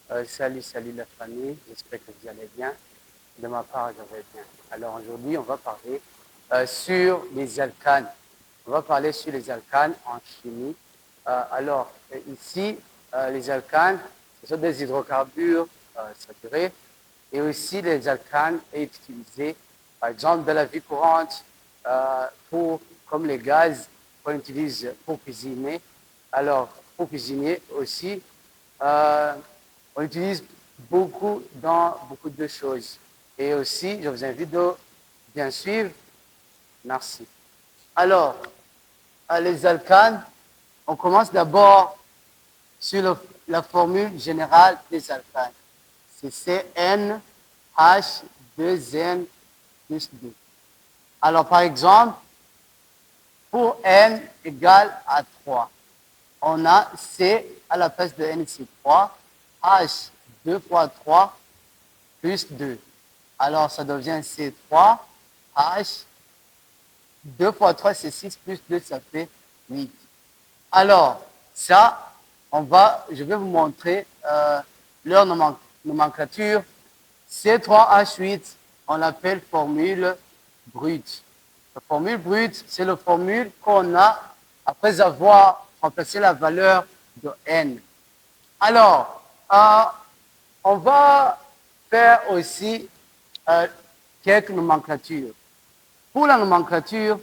Salut la famille, j'espère que vous allez bien. De ma part, je vais bien. Alors aujourd'hui, on va parler sur les alcanes. On va parler sur les alcanes en chimie. Ici, les alcanes, ce sont des hydrocarbures saturés. Et aussi, les alcanes sont utilisés, par exemple, dans la vie courante, comme les gaz qu'on utilise pour cuisiner. Alors, pour cuisiner aussi, on utilise beaucoup dans beaucoup de choses. Et aussi, je vous invite de bien suivre. Merci. Alors, les alcanes, on commence d'abord sur la formule générale des alcanes. C'est CnH2n plus 2. Alors, par exemple, pour n égale à 3, on a C à la place de n, c'est 3. H 2 fois 3 plus 2. Alors, ça devient C3. H 2 fois 3, c'est 6 plus 2, ça fait 8. Alors, ça, je vais vous montrer leur nomenclature. C3H8, on l'appelle formule brute. La formule brute, c'est la formule qu'on a après avoir remplacé la valeur de n. Alors, on va faire aussi quelques nomenclatures. Pour la nomenclature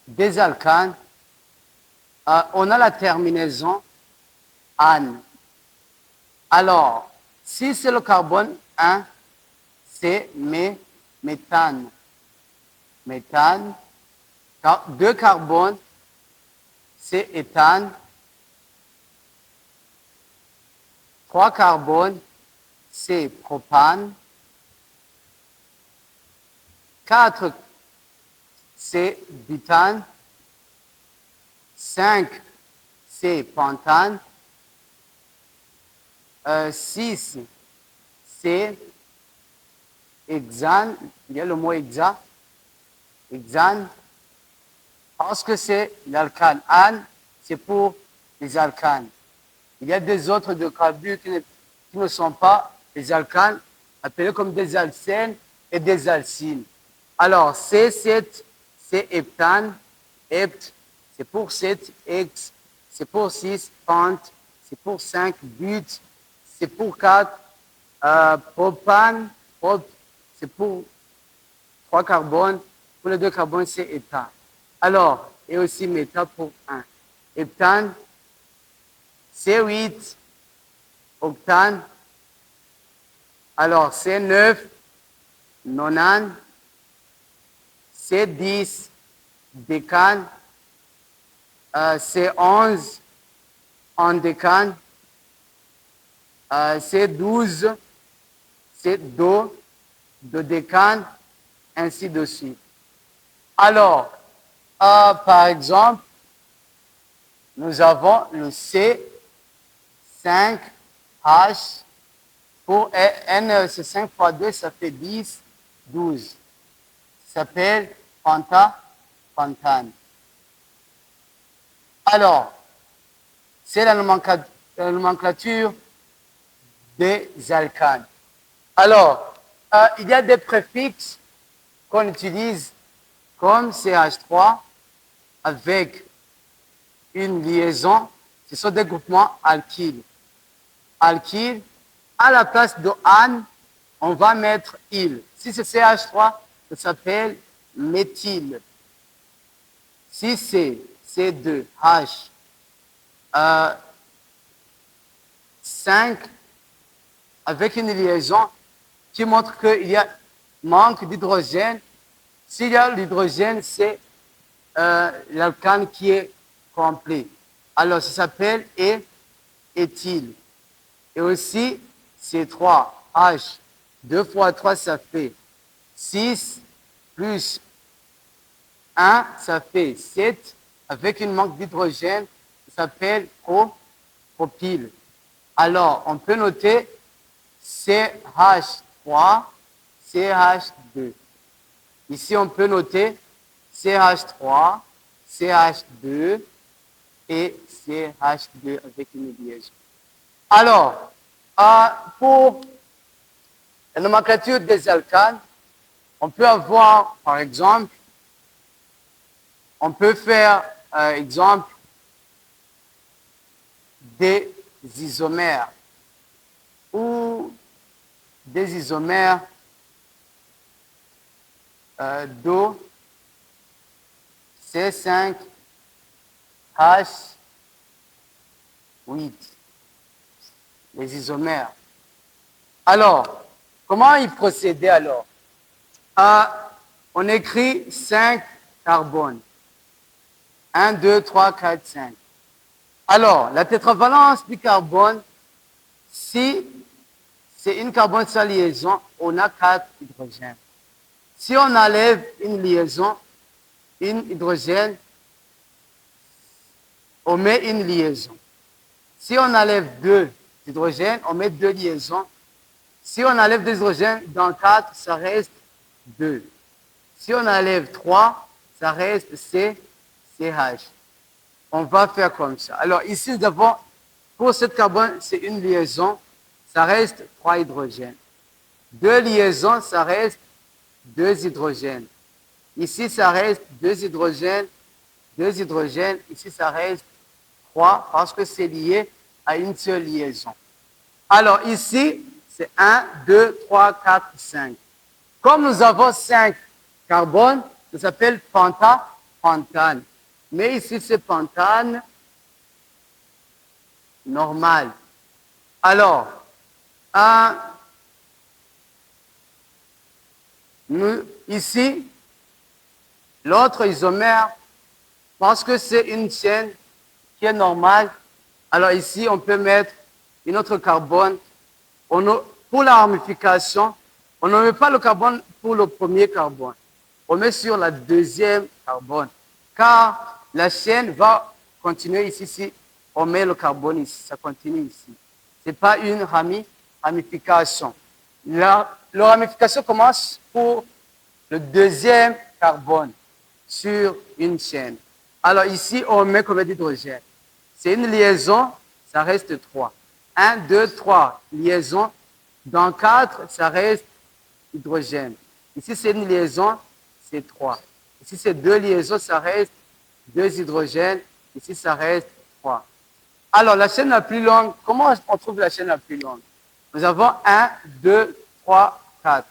des alcanes, on a la terminaison ane. Alors, si c'est le carbone 1, c'est méthane. Méthane. 2 carbones, c'est éthane. 3 carbones, c'est propane. 4, c'est butane. 5, c'est pentane. 6, c'est hexane. Il y a le mot hexane. Parce que c'est l'alcane. Ane, c'est pour les alcanes. Il y a des autres hydrocarbures qui ne sont pas des alcanes, appelés comme des alcènes et des alcynes. Alors, C7, c'est heptane. Hept, c'est pour 7. Hex, c'est pour 6. Pente, c'est pour 5. But, c'est pour 4. Propane, c'est pour 3 carbones. Pour les 2 carbones, c'est éthane. Alors, et aussi méthane pour 1. Heptane, C8, octane. Alors, C9, nonane. C10, décane. C11, endécane. C12, c'est dodécane, ainsi de suite. Alors, par exemple, nous avons le C5H. Pour N, c'est 5 fois 2, ça fait 10, 12. Ça s'appelle pentane. Alors, c'est la nomenclature des alcanes. Alors, il y a des préfixes qu'on utilise comme CH3 avec une liaison. Ce sont des groupements alkyles. Alkyle, à la place de ane, on va mettre il. Si c'est CH3, ça s'appelle méthyle. Si c'est C2H 5 avec une liaison qui montre qu'il y a manque d'hydrogène. S'il y a l'hydrogène, c'est l'alcane qui est complet. Alors, ça s'appelle éthyle. Et aussi, C3H, 2 fois 3, ça fait 6, plus 1, ça fait 7, avec une manque d'hydrogène, ça s'appelle propyle. Alors, on peut noter CH3, CH2. Ici, on peut noter CH3, CH2 et CH2 avec une liaison. Alors, pour la nomenclature des alcanes, on peut avoir, par exemple, on peut faire, exemple, des isomères ou des isomères d'eau C5H8. Les isomères. Alors, comment ils procédaient alors? On écrit 5 carbones. 1, 2, 3, 4, 5. Alors, la tétravalence du carbone, si c'est une carbone sans liaison, on a 4 hydrogènes. Si on enlève une liaison, une hydrogène, on met une liaison. Si on enlève 2 hydrogènes, on met 2 liaisons. Si on enlève 2 hydrogènes, dans 4, ça reste 2. Si on enlève 3, ça reste CH. On va faire comme ça. Alors ici, d'abord, pour cette carbone, c'est une liaison, ça reste 3 hydrogènes. 2 liaisons, ça reste 2 hydrogènes. Ici, ça reste 2 hydrogènes, 2 hydrogènes. Ici, ça reste 3 parce que c'est lié à une seule liaison. Alors ici, c'est 1, 2, 3, 4, 5. Comme nous avons 5 carbones, ça s'appelle pentane. Mais ici, c'est pentane normal. Alors, ici, l'autre isomère, parce que c'est une chaîne qui est normale, alors ici, on peut mettre une autre carbone. Pour la ramification, on ne met pas le carbone pour le premier carbone. On met sur la deuxième carbone. Car la chaîne va continuer ici. Si on met le carbone ici, ça continue ici. Ce n'est pas une ramification. La ramification commence pour le deuxième carbone sur une chaîne. Alors ici, on met combien d'hydrogène? C'est une liaison, ça reste 3. 1, 2, 3 liaisons. Dans 4, ça reste hydrogène. Ici, c'est une liaison, c'est 3. Ici, c'est 2 liaisons, ça reste 2 hydrogènes. Ici, ça reste 3. Alors, la chaîne la plus longue, comment on trouve la chaîne la plus longue? Nous avons 1, 2, 3, 4.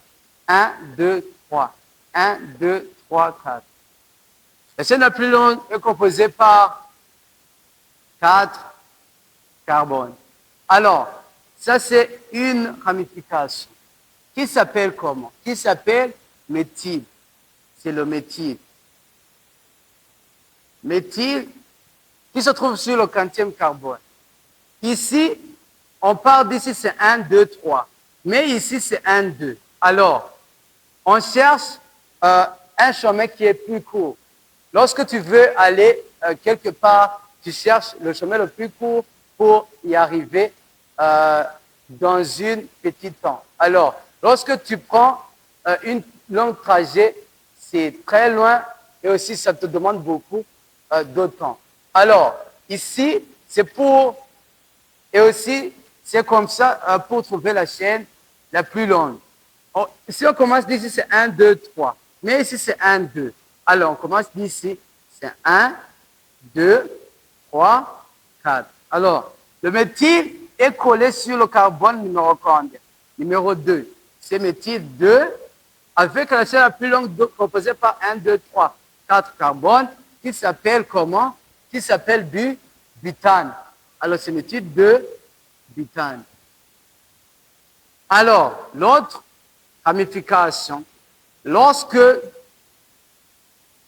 1, 2, 3. 1, 2, 3, 4. La chaîne la plus longue est composée par 4 carbones. Alors, ça c'est une ramification qui s'appelle comment? Qui s'appelle méthyle. C'est le méthyle. Méthyle qui se trouve sur le 40e carbone. Ici, on part d'ici, c'est 1, 2, 3. Mais ici, c'est 1, 2. Alors, on cherche un chemin qui est plus court. Lorsque tu veux aller quelque part, tu cherches le chemin le plus court pour y arriver dans une petite temps. Alors, lorsque tu prends une longue trajet, c'est très loin et aussi ça te demande beaucoup de temps. Alors, ici, c'est pour, et aussi, c'est comme ça pour trouver la chaîne la plus longue. Si on commence d'ici, c'est 1, 2, 3. Mais ici, c'est 1, 2. Alors, on commence d'ici, c'est 1, 2, 3, 4. Alors, le méthyle est collé sur le carbone numéro combien? Numéro 2. C'est méthyle 2 avec la chaîne la plus longue composée par 1, 2, 3, 4 carbones qui s'appelle comment? Qui s'appelle butane. Alors, c'est méthyle 2, butane. Alors, l'autre ramification, lorsque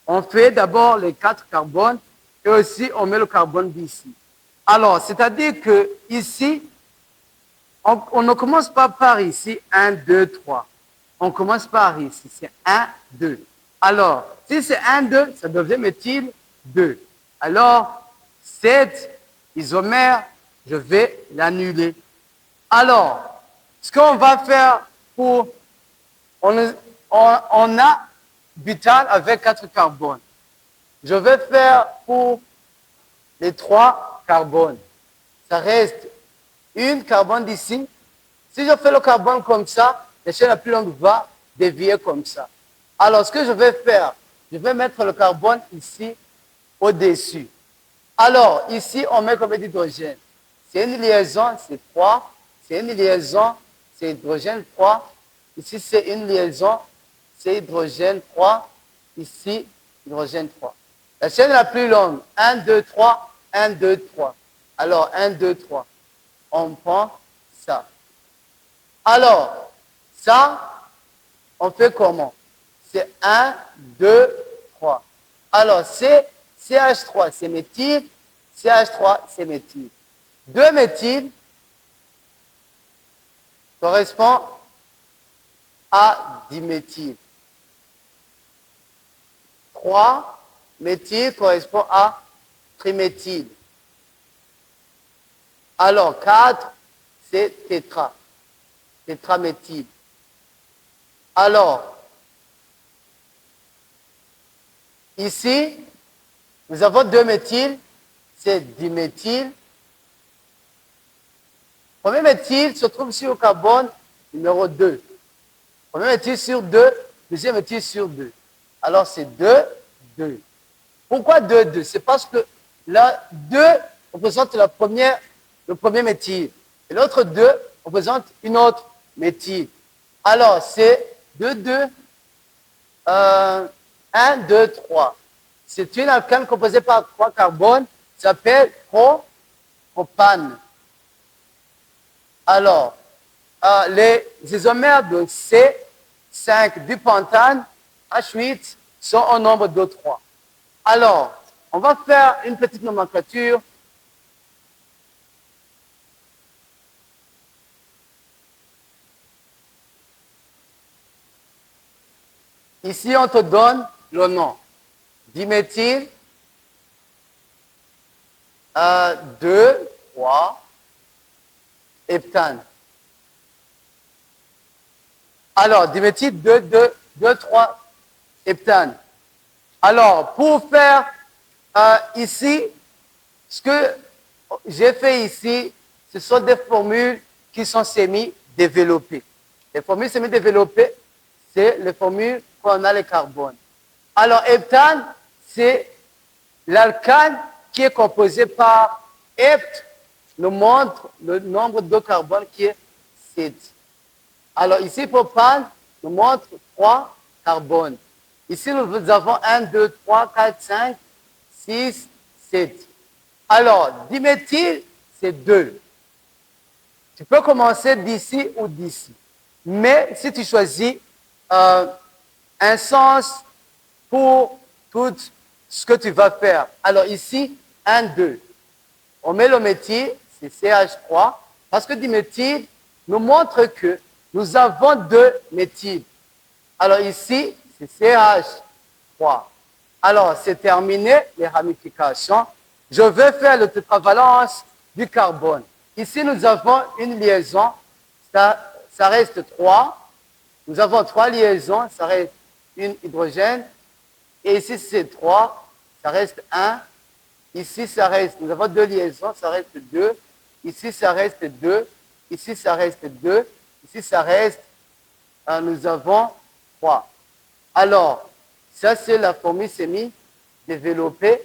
on fait d'abord les 4 carbones et aussi on met le carbone d'ici. Alors, c'est-à-dire que ici, on ne commence pas par ici 1, 2, 3. On commence par ici, c'est 1, 2. Alors, si c'est 1, 2, ça devient méthyle 2. Alors, cet isomère, je vais l'annuler. Alors, ce qu'on va faire pour... On a butane avec 4 carbones. Je vais faire pour les 3 carbones. Ça reste une carbone d'ici. Si je fais le carbone comme ça, la chaîne la plus longue va dévier comme ça. Alors, ce que je vais faire, je vais mettre le carbone ici au-dessus. Alors, ici, on met combien d'hydrogène? C'est une liaison, c'est 3. C'est une liaison, c'est hydrogène 3. Ici, c'est une liaison, c'est hydrogène 3. Ici, hydrogène 3. La chaîne la plus longue, 1, 2, 3, 1, 2, 3. Alors, 1, 2, 3. On prend ça. Alors, ça, on fait comment? C'est 1, 2, 3. Alors, CH3, c'est méthyle. CH3, c'est méthyle. 2 méthyle correspond à diméthyle. 3 méthyle correspond à triméthyle. Alors, 4, c'est tétra. Tétraméthyle. Alors, ici, nous avons 2 méthyles, c'est diméthyle. Premier méthyle se trouve sur le carbone numéro 2. Premier méthyle sur 2, deuxième méthyle sur 2. Alors, c'est 2, 2. Pourquoi 2, 2? C'est parce que là, 2 représente le premier méthyle. Et l'autre 2 représente une autre méthyle. Alors, c'est 2, 2, 1, 2, 3. C'est une alcane composée par 3 carbones, ça s'appelle propane. Alors, les isomères de C5 du pentane, H8, sont au nombre de 3. Alors, on va faire une petite nomenclature. Ici, on te donne le nom. Diméthyle, 2, 3, heptane. Alors, diméthyle 2, 2, 2, 3, heptane. Alors, pour faire ici, ce que j'ai fait ici, ce sont des formules qui sont semi-développées. Les formules semi-développées, c'est les formules qu'on a les carbones. Alors, heptane, c'est l'alcane qui est composé par hept, nous montre le nombre de carbones qui est 7. Alors, ici, propane nous montre 3 carbones. Ici, nous avons 1, 2, 3, 4, 5, 6, 7. Alors, diméthyle, c'est 2. Tu peux commencer d'ici ou d'ici. Mais si tu choisis un sens pour tout ce que tu vas faire. Alors ici, 1, 2. On met le méthyle, c'est CH3, parce que diméthyle nous montre que nous avons 2 méthyles. Alors ici, c'est CH3. Alors, c'est terminé, les ramifications. Je vais faire le tétravalence du carbone. Ici, nous avons une liaison, ça reste 3. Nous avons 3 liaisons, ça reste une hydrogène. Et ici, c'est 3, ça reste 1. Ici, ça reste, nous avons 2 liaisons, ça reste 2. Ici, ça reste 2. Ici, ça reste 2. Ici, ça reste, nous avons 3. Alors, ça, c'est la formule semi-développée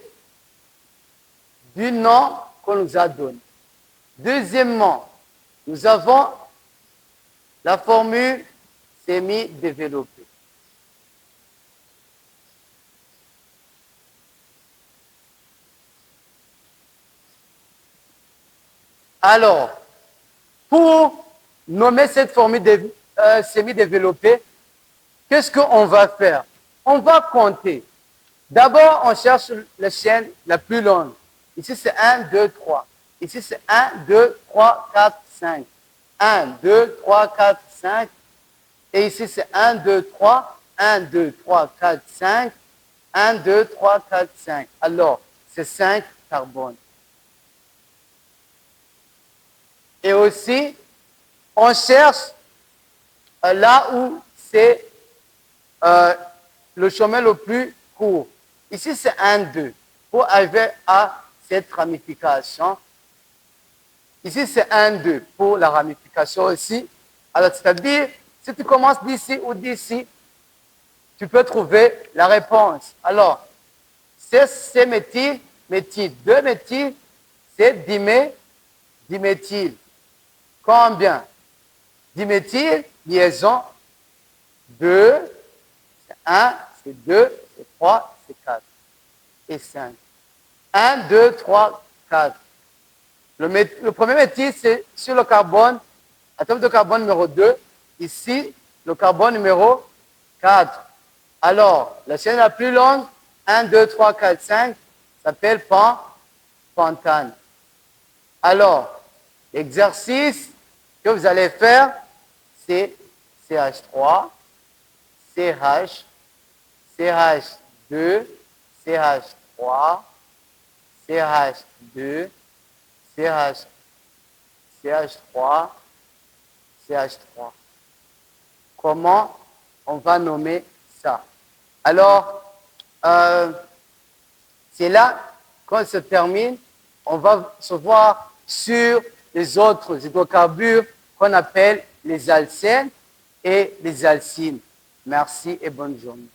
du nom qu'on nous a donné. Deuxièmement, nous avons la formule semi-développée. Alors, pour nommer cette formule semi-développée, qu'est-ce qu'on va faire? On va compter. D'abord, on cherche la chaîne la plus longue. Ici, c'est 1, 2, 3. Ici, c'est 1, 2, 3, 4, 5. 1, 2, 3, 4, 5. Et ici, c'est 1, 2, 3. 1, 2, 3, 4, 5. 1, 2, 3, 4, 5. Alors, c'est 5 carbones. Et aussi, on cherche là où c'est le chemin le plus court. Ici, c'est 1, 2. Pour arriver à cette ramification. Ici, c'est 1, 2 pour la ramification aussi. Alors, c'est-à-dire, si tu commences d'ici ou d'ici, tu peux trouver la réponse. Alors, c'est méthyle, méthyle. 2 méthyle, c'est diméthyle. Combien? Diméthyle, liaison 2, c'est 1, c'est 2, c'est 3, c'est 4 et 5. 1, 2, 3, 4. Le premier méthyle, c'est sur le carbone, atome de carbone numéro 2. Ici, le carbone numéro 4. Alors, la chaîne la plus longue, 1, 2, 3, 4, 5, s'appelle pentane. Alors, l'exercice que vous allez faire, c'est CH3, CH, CH2, CH3, CH2, CH3, CH3. Comment on va nommer ça? Alors, c'est là qu'on se termine. On va se voir sur les autres hydrocarbures qu'on appelle les alcènes et les alcynes. Merci et bonne journée.